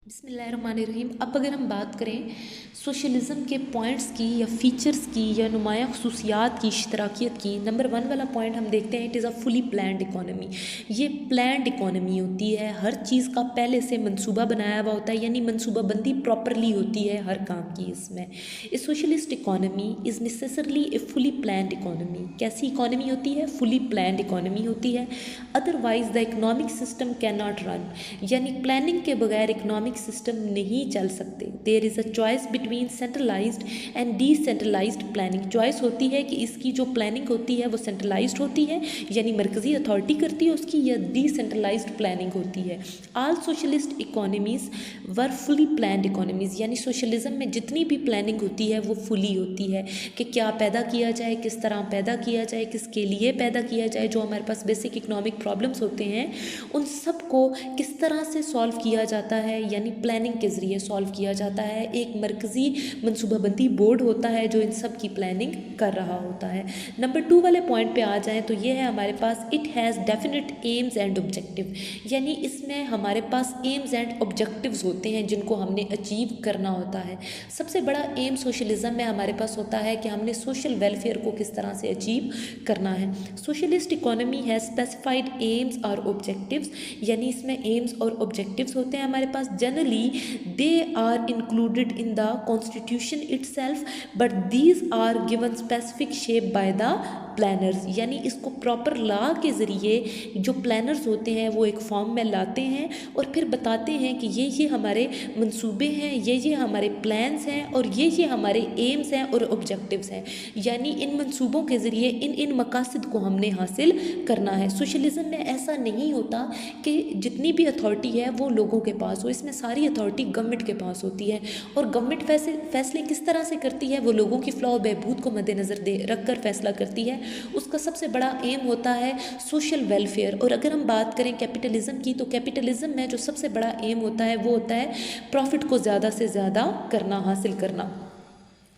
बिस्मिल्लाहिर्रहमानिर्रहीम। अब अगर हम बात करें सोशलिज़म के पॉइंट्स की या फ़ीचर्स की या नुमाया खसूसियात की, इश्तराकियत की, नंबर 1 वाला पॉइंट हम देखते हैं, it is a fully planned economy. ये प्लान्ड इकॉनमी होती है, हर चीज़ का पहले से मंसूबा बनाया हुआ होता है, यानी मंसूबाबंदी प्रॉपरली होती है हर काम की। इसमें a socialist economy is necessarily a fully planned economy. कैसी इकॉनमी होती है? फुली प्लान्ड इकॉनमी होती है। Otherwise the economic system can not run, यानी प्लानिंग के बगैर इकनॉमिक सिस्टम नहीं चल सकते। There is a choice between centralised and decentralised planning. Choice होती है कि इसकी जो प्लानिंग होती है वो सेंट्रलाइज्ड होती है, यानी मरकज़ी अथॉरिटी करती है उसकी, या डिसेंट्रलाइज्ड प्लानिंग होती है। ऑल सोशलिस्ट इकोनॉमीज़ वर फुली प्लान्ड इकोनॉमीज़, यानी सोशलिज्म में जितनी भी प्लानिंग होती है वो फुली होती है कि क्या पैदा किया जाए, किस तरह पैदा किया जाए, किसके लिए पैदा किया जाए। जो हमारे पास बेसिक इकोनॉमिक प्रॉब्लम्स होते हैं उन सब को किस तरह से सॉल्व किया जाता है, यानी प्लानिंग के ज़रिए सॉल्व किया जाता है। एक मरकज़ी मनसूबाबंदी बोर्ड होता है जो इन सब की प्लानिंग कर रहा होता है। नंबर 2 वाले पॉइंट पे आ जाएं तो ये है हमारे पास, it has definite aims and objective, यानी इसमें हमारे पास एम्स एंड ऑब्जेक्टिव्स होते हैं जिनको हमने अचीव करना होता है। सबसे बड़ा एम सोशलिज़म में हमारे पास होता है कि हमने सोशल वेलफेयर को किस तरह से अचीव करना है। Socialist economy has specified aims और ऑब्जेक्टिव्स, यानी इसमें एम्स और ऑब्जेक्टिव्स होते हैं हमारे पास। Generally they are included in the constitution itself, but these are given specific shape by the planners, यानी इसको प्रॉपर लॉ के ज़रिए जो प्लानर्स होते हैं वो एक फॉर्म में लाते हैं और फिर बताते हैं कि ये हमारे मंसूबे हैं, ये हमारे प्लान्स हैं और ये हमारे एम्स हैं और ऑब्जेक्टिव्स हैं, यानी इन मंसूबों के ज़रिए इन मकासद को हमने हासिल करना है। सोशलिज़म में ऐसा नहीं होता कि जितनी भी अथॉरिटी है वो लोगों के पास हो, इसमें सारी अथॉरिटी गवर्नमेंट के पास होती है और गवर्नमेंट फैसले किस तरह से करती है, वो लोगों की फ़लाह व बहबूद को मद्देनज़र रख कर फैसला करती है। उसका सबसे बड़ा एम होता है सोशल वेलफेयर। और अगर हम बात करें कैपिटलिज्म की, तो कैपिटलिज्म में जो सबसे बड़ा एम होता है वो होता है प्रॉफिट को ज़्यादा से ज़्यादा करना, हासिल करना।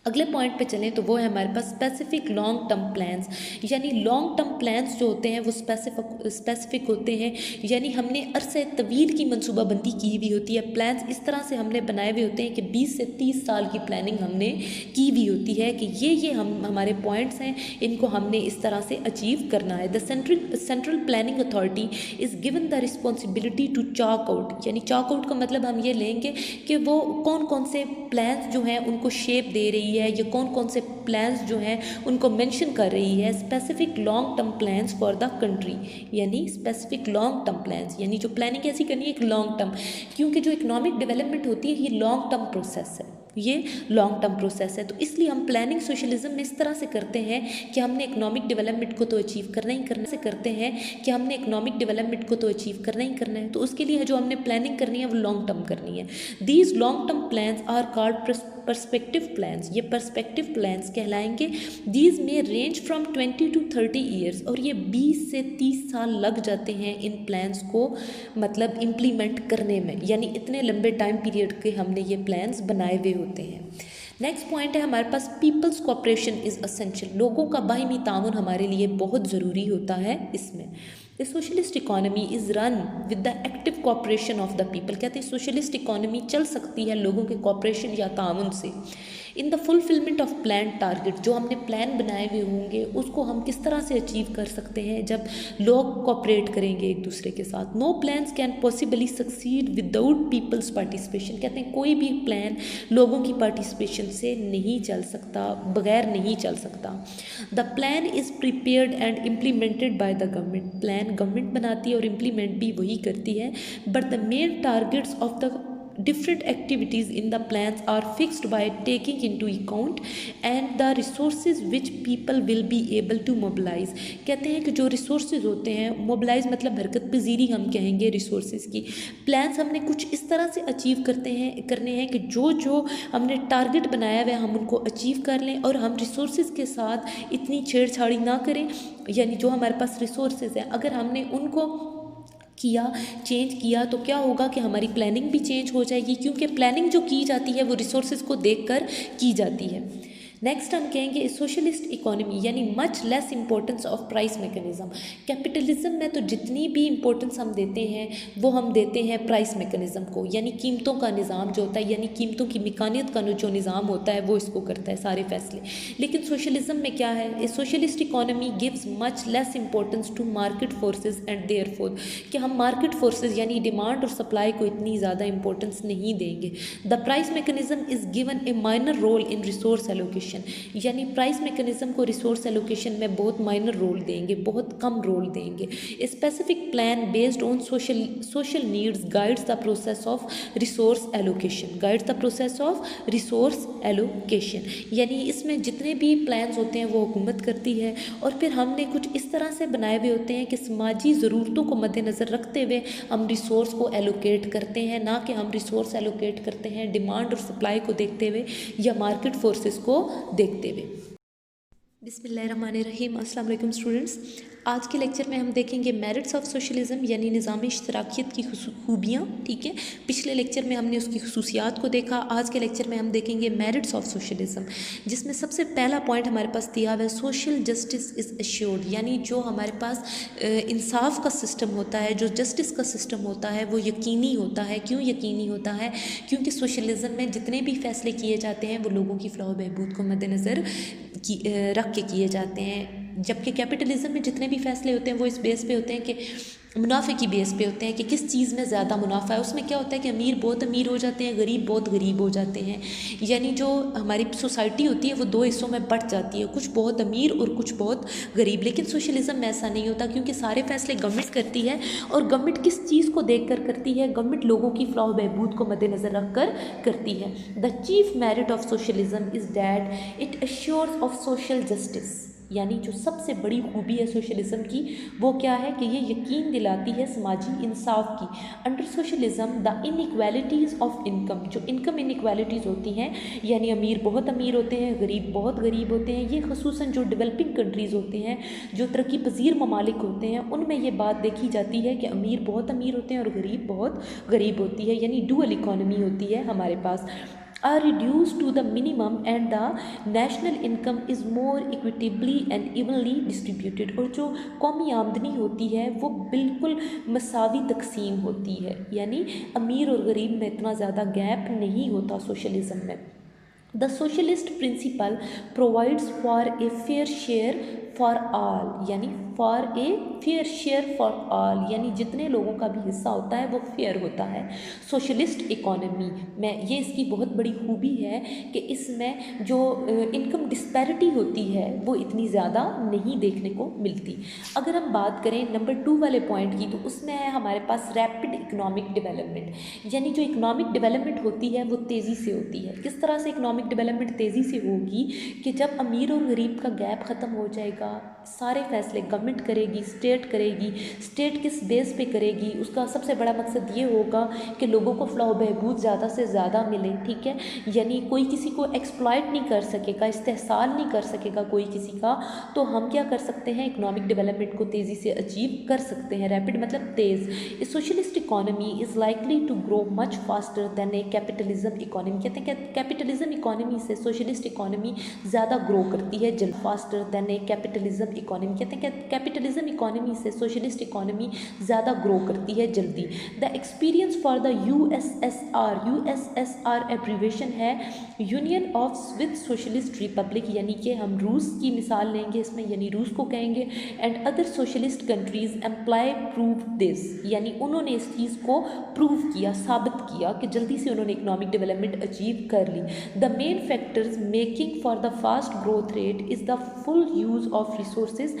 अगले पॉइंट पे चलें तो वो है हमारे पास स्पेसिफिक लॉन्ग टर्म प्लान्स, यानी लॉन्ग टर्म प्लान्स जो होते हैं वो स्पेसिफिक होते हैं, यानी हमने अरसे तवील की मनसूबाबंदी की हुई होती है। प्लान्स इस तरह से हमने बनाए हुए होते हैं कि 20 से 30 साल की प्लानिंग हमने की हुई होती है कि ये हमारे पॉइंट्स हैं, इनको हमने इस तरह से अचीव करना है। The central planning authority is given the responsibility to chalk out, यानी चॉक आउट का मतलब हम ये लेंगे कि वो कौन कौन से प्लान्स जो हैं उनको शेप दे रही है, या कौन कौन से प्लान्स जो हैं उनको मेंशन कर रही है। Specific long term plans for the country, यानी स्पेसिफिक लॉन्ग टर्म प्लान्स, यानी जो प्लानिंग ऐसी करनी है एक लॉन्ग टर्म, क्योंकि जो इकोनॉमिक डेवलपमेंट होती है ये लॉन्ग टर्म प्रोसेस है, ये लॉन्ग टर्म प्रोसेस है। तो इसलिए हम प्लानिंग सोशलिज्म में इस तरह से करते हैं कि हमने इकोनॉमिक डेवलपमेंट को तो अचीव करना ही करना से करते हैं कि हमने इकोनॉमिक डेवलपमेंट को तो अचीव करना ही करना है, तो उसके लिए जो हमने प्लानिंग करनी है वो लॉन्ग टर्म करनी है। These long term plans are called perspective plans, ये पर्सपेक्टिव प्लान्स कहलाएंगे। These may range from 20 to 30 years, और ये 20 से 30 साल लग जाते हैं इन प्लान्स को मतलब इम्प्लीमेंट करने में, यानी इतने लंबे टाइम पीरियड के हमने ये प्लान्स बनाए हुए होते हैं। नेक्स्ट पॉइंट है हमारे पास, पीपल्स कोऑपरेशन इज़ असेंशियल, लोगों का बाहिमी ताउन हमारे लिए बहुत ज़रूरी होता है। इसमें the socialist economy is run with the active cooperation of the people, कहते हैं सोशलिस्ट इकॉनमी चल सकती है लोगों के कोऑपरेशन या ताउन से। In the fulfilment of plan target, जो हमने प्लान बनाए हुए होंगे उसको हम किस तरह से अचीव कर सकते हैं जब लोग कोऑपरेट करेंगे एक दूसरे के साथ। No plans can possibly succeed without people's participation, कहते हैं कोई भी प्लान लोगों की पार्टिसिपेशन से नहीं चल सकता, बगैर नहीं चल सकता। The plan is prepared and implemented by the government, plan government बनाती है और इम्प्लीमेंट भी वही करती है। But the main targets of the different activities in the plans are fixed by taking into account and the resources which people will be able to mobilize, कहते हैं कि जो resources होते हैं, mobilize मतलब हरकत पजीरी हम कहेंगे resources की। plans हमने कुछ इस तरह से अचीव करने हैं कि जो हमने टारगेट बनाया हुआ है हम उनको अचीव कर लें और हम resources के साथ इतनी छेड़छाड़ी ना करें, यानी जो हमारे पास resources हैं अगर हमने उनको चेंज किया तो क्या होगा कि हमारी प्लानिंग भी चेंज हो जाएगी, क्योंकि प्लानिंग जो की जाती है वो रिसोर्सेज को देखकर की जाती है। नेक्स्ट हम कहेंगे सोशलिस्ट इकोनॉमी यानी much less importance of price mechanism. Capitalism में तो जितनी भी इंपॉर्टेंस हम देते हैं वो हम देते हैं प्राइस मैकेनिज्म को, यानी कीमतों का निज़ाम जो होता है, यानी कीमतों की मिकानियत का जो निज़ाम होता है वो इसको करता है सारे फैसले। लेकिन सोशलिज्म में क्या है, a socialist economy gives much less importance to market forces and therefore, कि हम मार्केट फोर्सेज यानी डिमांड और सप्लाई को इतनी ज़्यादा इंपॉर्टेंस नहीं देंगे। The price mechanism is given a minor role in resource allocation, यानी प्राइस मैकेनिज्म को रिसोर्स एलोकेशन में बहुत माइनर रोल देंगे, बहुत कम रोल देंगे। A specific plan based on social needs guides the process of resource allocation, guides the process of resource allocation, यानी इसमें जितने भी प्लान्स होते हैं वो हुकूमत करती है, और फिर हमने कुछ इस तरह से बनाए हुए होते हैं कि समाजी ज़रूरतों को मद्देनज़र रखते हुए हम रिसोर्स को एलोकेट करते हैं, ना कि हम रिसोर्स एलोकेट करते हैं डिमांड और सप्लाई को देखते हुए या मार्केट फोर्सेस को देखते हुए। बिस्मिल्लाहिर्रहमानिर्रहीम, अस्सलाम वालेकुम स्टूडेंट्स। आज के लेक्चर में हम देखेंगे मेरिट्स ऑफ सोशलिज्म यानी निज़ाम इश्तराकियत की खूबियाँ, ठीक है। पिछले लेक्चर में हमने उसकी खसूसियात को देखा, आज के लेक्चर में हम देखेंगे मेरिट्स ऑफ सोशलिज्म, जिसमें सबसे पहला पॉइंट हमारे पास दिया हुआ है सोशल जस्टिस इज़ एश्योर्ड, यानी जो हमारे पास इंसाफ का सिस्टम होता है, जो जस्टिस का सिस्टम होता है वो यकीनी होता है। क्यों यकीनी होता है? क्योंकि सोशलिज्म में जितने भी फैसले किए जाते हैं वो लोगों की फ़लाह बहबूद को मद्देनज़र रख के किए जाते हैं, जबकि कैपिटलिज्म में जितने भी फैसले होते हैं वो इस बेस पे होते हैं कि मुनाफे की बेस पे होते हैं कि किस चीज़ में ज़्यादा मुनाफा है। उसमें क्या होता है कि अमीर बहुत अमीर हो जाते हैं, गरीब बहुत गरीब हो जाते हैं, यानी जो हमारी सोसाइटी होती है वो दो हिस्सों में बट जाती है, कुछ बहुत अमीर और कुछ बहुत गरीब। लेकिन सोशलिज्म में ऐसा नहीं होता, क्योंकि सारे फैसले गवर्नमेंट करती है, और गवर्नमेंट किस चीज़ को देख कर करती है? गवर्नमेंट लोगों की फ़लाह बहबूद को मद्देनज़र रख कर करती है। The chief merit of socialism is that it assures of social justice, यानी जो सबसे बड़ी खूबी है सोशलिज्म की वो क्या है कि ये यकीन दिलाती है समाजी इंसाफ की। Under socialism the inequalities of income, जो इनकम इनइक्वालिटीज़ होती हैं, यानी अमीर बहुत अमीर होते हैं, गरीब बहुत गरीब होते हैं, ये खसूसन जो डेवलपिंग कंट्रीज़ होते हैं, जो तरक्की पजीर ममालिक होते हैं, उनमें ये बात देखी जाती है कि अमीर बहुत अमीर होते हैं और गरीब बहुत गरीब होती है, यानी डुअल इकॉनमी होती है हमारे पास। are reduced to the minimum and the national income is more equitably and evenly distributed, और जो कौमी आमदनी होती है वो बिल्कुल मसावी तकसीम होती है, यानी अमीर और गरीब में इतना ज़्यादा गैप नहीं होता सोशलिज्म में। The socialist principle provides for a fair share for all, यानी for a fair share for all, यानी जितने लोगों का भी हिस्सा होता है वो फेयर होता है सोशलिस्ट इकोनॉमी में। ये इसकी बहुत बड़ी खूबी है कि इसमें जो इनकम डिस्पैरिटी होती है वो इतनी ज़्यादा नहीं देखने को मिलती। अगर हम बात करें नंबर 2 वाले पॉइंट की, तो उसमें है हमारे पास रैपिड इकोनॉमिक डेवलपमेंट, यानी जो इकोनॉमिक डेवलपमेंट होती है वो तेज़ी से होती है। किस तरह से इकोनॉमिक डेवलपमेंट तेज़ी से होगी कि जब अमीर और गरीब का गैप ख़त्म हो जाएगा, सारे फैसले गवर्नमेंट करेगी, स्टेट करेगी। स्टेट किस बेस पे करेगी? उसका सबसे बड़ा मकसद ये होगा कि लोगों को फ़लाह बहबूद ज़्यादा से ज़्यादा मिले, ठीक है, यानी कोई किसी को एक्सप्लॉइट नहीं कर सकेगा, इस्तेहसाल नहीं कर सकेगा कोई किसी का। तो हम क्या कर सकते हैं? इकोनॉमिक डेवलपमेंट को तेज़ी से अचीव कर सकते हैं। रैपिड मतलब तेज़। A socialist economy is likely to grow much faster than a capitalism economy, कहते हैं कि कैपिटलिज्म इकोनॉमी से सोशलिस्ट इकोनॉमी ज़्यादा ग्रो करती है जल्द, faster than a capitalism economy, कहते हैं कि कैपिटलिज्म इकोनॉमी से सोशलिस्ट इकोनॉमी ज़्यादा ग्रो करती है जल्दी। The experience for the USSR abbreviation है union of Swiss socialist republic, यानी कि हम रूस की मिसाल लेंगे इसमें, यानी रूस को कहेंगे। And other socialist countries amply prove this, यानी उन्होंने इस चीज़ को प्रूव किया, साबित किया कि जल्दी से उन्होंने इकोनॉमिक डेवलपमेंट अचीव कर ली। The main factors making for the fast growth rate is the full use of resources,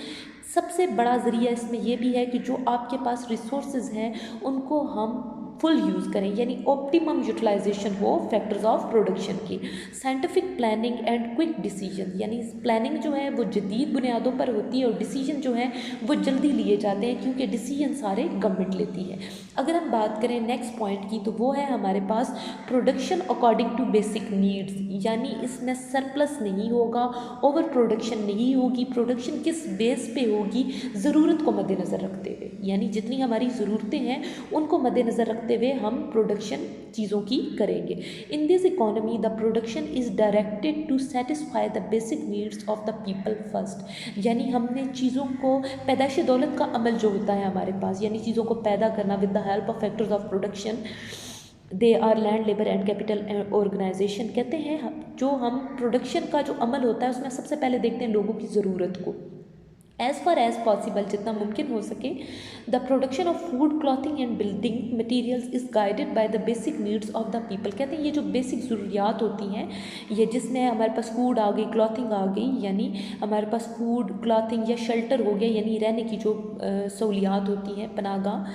सबसे बड़ा ज़रिया इसमें यह भी है कि जो आपके पास रिसोर्सेज हैं उनको हम फुल यूज़ करें, यानी ऑप्टिमम यूटिलाइजेशन हो फैक्टर्स ऑफ प्रोडक्शन की। Scientific planning and quick decision, यानी प्लानिंग जो है वो जदीद बुनियादों पर होती है और डिसीजन जो है वो जल्दी लिए जाते हैं, क्योंकि डिसीजन सारे गवर्नमेंट लेती है। अगर हम बात करें नेक्स्ट पॉइंट की, तो वो है हमारे पास production according to basic needs, यानी इसमें सरप्लस नहीं होगा, ओवर प्रोडक्शन नहीं होगी। प्रोडक्शन किस बेस पे होगी? ज़रूरत को मद्देनज़र रखते हुए, यानी जितनी हमारी ज़रूरतें हैं उनको मद्देनज़र रखते रखते हुए हम प्रोडक्शन चीज़ों की करेंगे। In this economy the production is directed to satisfy the basic needs of the people first. यानी हमने चीज़ों को, पैदाइश दौलत का अमल जो होता है हमारे पास, यानी चीज़ों को पैदा करना with the help of factors of production, they are land labour and capital organisation. कहते हैं जो हम प्रोडक्शन का जो अमल होता है उसमें सबसे पहले देखते हैं लोगों की ज़रूरत को। एज़ फार एज़ पॉसिबल, जितना मुमकिन हो सके, the production of food, clothing and building materials is guided by the basic needs of the people. कहते हैं ये जो बेसिक ज़रूरियात होती हैं, ये जिसमें हमारे पास फूड आ गई, क्लॉथिंग आ गई, यानी हमारे पास फूड, क्लॉथिंग या शेल्टर हो गया, यानी रहने की जो सहूलियात होती हैं, पनाहगाह,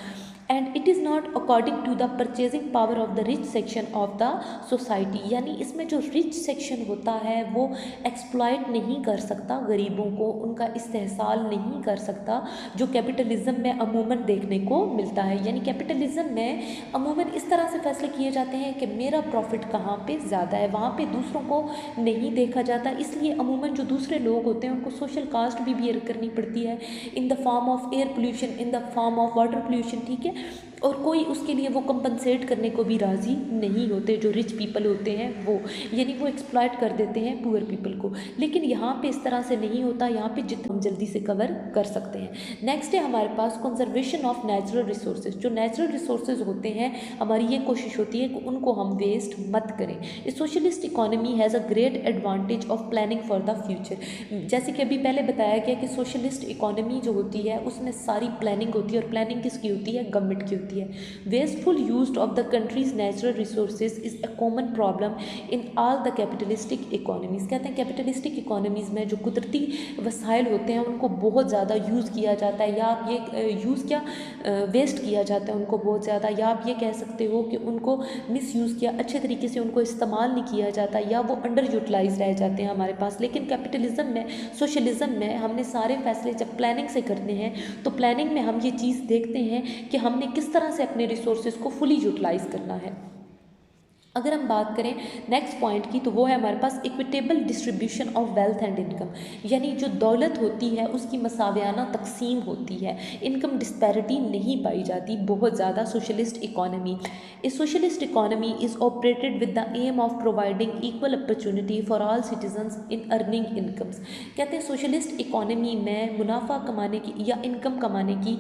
and it is not according to the purchasing power of the rich section of the society. यानी इसमें जो रिच सेक्शन होता है वो एक्सप्लॉइट नहीं कर सकता गरीबों को, उनका इस्तेहसाल नहीं कर सकता, जो कैपिटलिज्म में अमूमन देखने को मिलता है। यानी कैपिटलिज्म में अमूमन इस तरह से फैसले किए जाते हैं कि मेरा प्रॉफिट कहाँ पे ज़्यादा है, वहाँ पे दूसरों को नहीं देखा जाता। इसलिए अमूमन जो दूसरे लोग होते हैं उनको सोशल कास्ट भी बियर करनी पड़ती है, in the form of air pollution, in the form of water pollution, ठीक है। और कोई उसके लिए वो कंपनसेट करने को भी राज़ी नहीं होते, जो रिच पीपल होते हैं वो, यानी वो एक्सप्लॉइट कर देते हैं पुअर पीपल को। लेकिन यहाँ पे इस तरह से नहीं होता, यहाँ पे जितना हम जल्दी से कवर कर सकते हैं। नेक्स्ट है हमारे पास कंजर्वेशन ऑफ नेचुरल रिसोर्सेज। जो नेचुरल रिसोर्सेज होते हैं, हमारी ये कोशिश होती है कि उनको हम वेस्ट मत करें। इस socialist economy has a great advantage of planning for the future. जैसे कि अभी पहले बताया गया कि सोशलिस्ट इकोनॉमी जो होती है उसमें सारी प्लानिंग होती है, और प्लानिंग किसकी होती है? गवर्नमेंट की होती है। Wasteful use of the countries natural resources is a common problem in all the capitalistic economies. कहते हैं कैपिटलिस्टिक इकोनॉमीज़ में जो कुदरती वसाइल होते हैं उनको बहुत ज़्यादा यूज़ किया जाता है, या आप ये यूज़ क्या वेस्ट किया जाता है उनको बहुत ज़्यादा, या आप ये कह सकते हो कि उनको मिस यूज़ किया, अच्छे तरीके से उनको इस्तेमाल नहीं किया जाता, या वो अंडर यूटिलाइज रह जाते हैं हमारे पास। लेकिन कैपिटलिज्म में, सोशलिज्म में हमने सारे फैसले जब प्लानिंग से करते हैं तो प्लानिंग में हम ये चीज़ देखते हैं कि हमने किस तरह से अपने रिसोर्सेज को फुली यूटिलाइज करना है। अगर हम बात करें नेक्स्ट पॉइंट की, तो वो है हमारे पास equitable distribution of wealth and income. यानी जो दौलत होती है उसकी मसावियाना तकसीम होती है, इनकम डिस्पैरिटी नहीं पाई जाती बहुत ज़्यादा। Socialist economy, a socialist economy is operated with the aim of providing equal opportunity for all citizens in earning incomes. कहते हैं सोशलिस्ट इकोनॉमी में मुनाफा कमाने की या इनकम कमाने की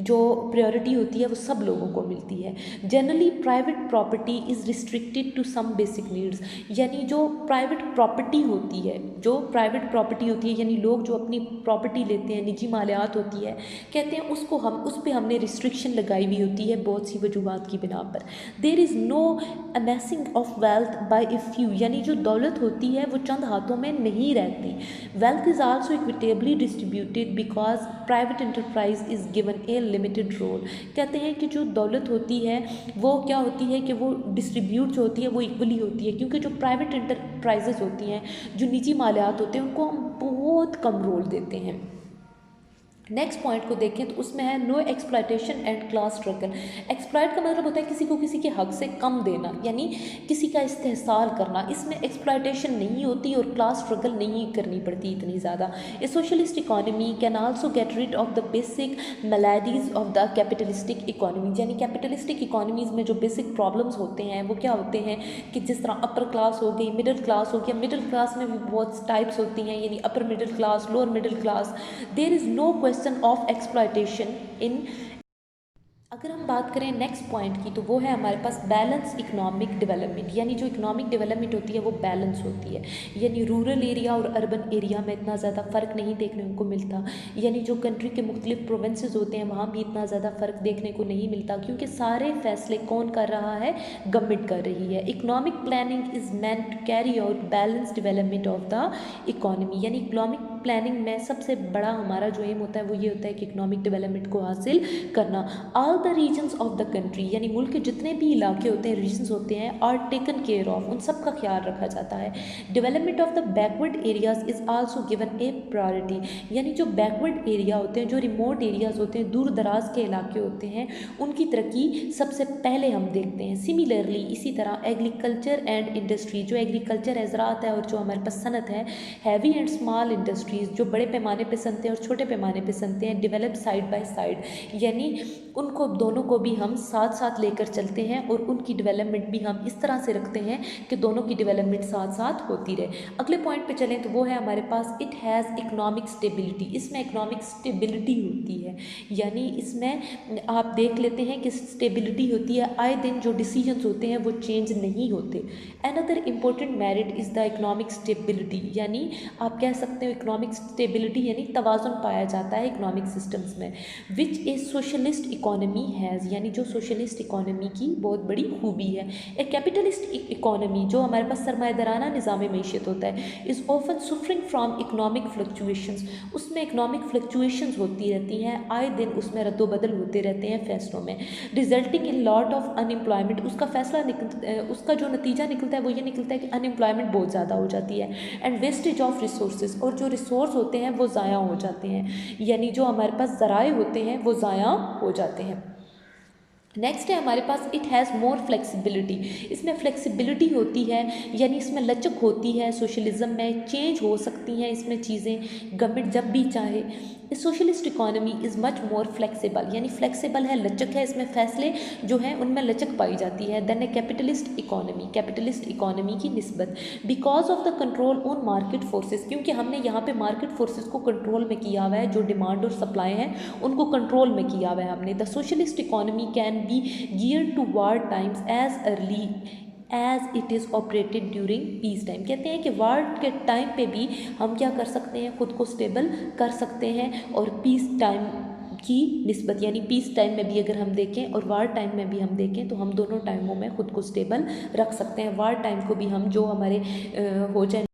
जो प्रायोरिटी होती है वो सब लोगों को मिलती है। Generally private property is restricted to some basic needs. यानी जो प्राइवेट प्रॉपर्टी होती है, जो प्राइवेट प्रॉपर्टी होती है, यानी लोग जो अपनी प्रॉपर्टी लेते हैं, निजी मालियात होती है, कहते हैं उसको हम, उस पर हमने रिस्ट्रिक्शन लगाई हुई होती है बहुत सी वजूहात की बिना पर। There is no amassing of wealth by a few. यानी जो दौलत होती है वो चंद हाथों में नहीं रहती। Wealth is also equitably distributed because private enterprise is given a limited role. कहते हैं कि जो दौलत होती है वो क्या होती है कि वो डिस्ट्रीब्यूट जो होती है वो इक्वली होती है, क्योंकि जो प्राइवेट एंटरप्राइजेज होती हैं, जो निजी मालियात होते हैं, उनको हम बहुत कम रोल देते हैं। नेक्स्ट पॉइंट को देखें तो उसमें है no exploitation and class struggle. Exploit का मतलब होता है किसी को किसी के हक से कम देना, यानी किसी का इस्तेहसाल करना। इसमें एक्सप्लॉयटेशन नहीं होती और क्लास स्ट्रगल नहीं करनी पड़ती इतनी ज़्यादा। A socialist economy can also get rid of the basic maladies of the capitalistic economy. यानी कैपिटलिस्टिक इकोनॉमीज़ में जो बेसिक प्रॉब्लम्स होते हैं वो क्या होते हैं कि जिस तरह अपर क्लास हो गई, मिडिल क्लास हो गया। मिडिल क्लास में भी बहुत टाइप्स होती हैं, यानी upper middle class, lower middle class. There is no of exploitation in। अगर हम बात करें नेक्स्ट पॉइंट की, तो वो है हमारे पास बैलेंस इकोनॉमिक डेवलपमेंट। यानी जो इकोनॉमिक डेवलपमेंट होती है वो बैलेंस होती है, यानी रूरल एरिया और अर्बन एरिया में इतना ज़्यादा फ़र्क नहीं देखने को मिलता। यानी जो कंट्री के मुख्तलिफ प्रोविंसेस होते हैं वहाँ भी इतना ज़्यादा फ़र्क देखने को नहीं मिलता, क्योंकि सारे फैसले कौन कर रहा है? गवर्नमेंट कर रही है। Economic planning is meant to carry out balance development of the economy. यानी इकोनॉमिक प्लानिंग में सबसे बड़ा हमारा जो एम होता है वो ये होता है कि इकोनॉमिक डेवलपमेंट को हासिल करना। All the regions of the country, यानी मुल्क के जितने भी इलाके होते हैं, रीजन्स होते हैं, आर टेकन केयर ऑफ, उन सब का ख्याल रखा जाता है। Development of the backward areas is also given A priority. यानी जो बैकवर्ड एरिया होते हैं, जो रिमोट एरियाज होते हैं, दूर दराज के इलाके होते हैं, उनकी तरक्की सबसे पहले हम देखते हैं। सिमिलरली इसी तरह एग्रीकल्चर एंड इंडस्ट्री, जो एग्रीकल्चर है, ज़राअत है, और जो हमारे पास सनत है, heavy and small industry countries जो बड़े पैमाने पे सनते हैं और छोटे पैमाने पे सनते हैं डेवलप साइड बाय साइड, यानी उनको दोनों को भी हम साथ साथ लेकर चलते हैं और उनकी डेवलपमेंट भी हम इस तरह से रखते हैं कि दोनों की डेवलपमेंट साथ साथ होती रहे। अगले पॉइंट पे चलें तो वो है हमारे पास इट हैज़ इकोनॉमिक स्टेबिलिटी। इसमें इकोनॉमिक स्टेबिलिटी होती है, यानी इसमें आप देख लेते हैं कि स्टेबिलिटी होती है, आए दिन जो डिसीजंस होते हैं वो चेंज नहीं होते। Another important merit is the economic stability, यानी आप कह सकते हो इकोनॉमिक स्टेबिलिटी यानी तवाज़ुन पाया जाता है इकोनॉमिक सिस्टम्स में, विच ए सोशलिस्ट इकोनॉमी हैज़, यानी जो सोशलिस्ट इकोनॉमी की बहुत बड़ी खूबी है। ए कैपिटलिस्ट इकोनॉमी जो हमारे पास सरमायादाराना निज़ाम मईशत होता है is often suffering from economic fluctuations, उसमें इकोनॉमिक फ्लक्चुएशंस होती रहती हैं, आए दिन उसमें रद्दोबदल होते रहते हैं फैसलों में, resulting in lot of unemployment. उसका जो नतीजा निकलता है वो ये निकलता है कि अनएम्प्लॉयमेंट बहुत ज़्यादा हो जाती है, एंड वेस्टेज ऑफ रिसोर्सेज, और जो रिसोर्स होते हैं वो ज़ाया हो जाते हैं, यानी जो हमारे पास ज़राए होते हैं वो ज़ाया हो जाते हैं। नेक्स्ट है हमारे पास इट हैज़ मोर फ्लेक्सिबिलिटी, इसमें फ्लेक्सिबिलिटी होती है, यानी इसमें लचक होती है। सोशलिज़म में चेंज हो सकती हैं इसमें चीज़ें गवर्नमेंट जब भी चाहे। Socialist economy is much more flexible, यानी फ्लेक्सिबल है, लचक है, इसमें फैसले जो हैं उनमें लचक पाई जाती है then a capitalist economy, capitalist economy की निस्बत, because of the control on market forces, क्योंकि हमने यहाँ पे मार्केट फोर्सेस को कंट्रोल में किया हुआ है, जो डिमांड और सप्लाई हैं उनको कंट्रोल में किया हुआ है हमने। The socialist economy can be geared to war times as early as it is operated during peace time. कहते हैं कि वार के टाइम पे भी हम क्या कर सकते हैं, खुद को स्टेबल कर सकते हैं, और पीस टाइम की निस्बत, यानी पीस टाइम में भी अगर हम देखें और वार टाइम में भी हम देखें तो हम दोनों टाइमों में खुद को स्टेबल रख सकते हैं। वार टाइम को भी हम जो हमारे हो जाए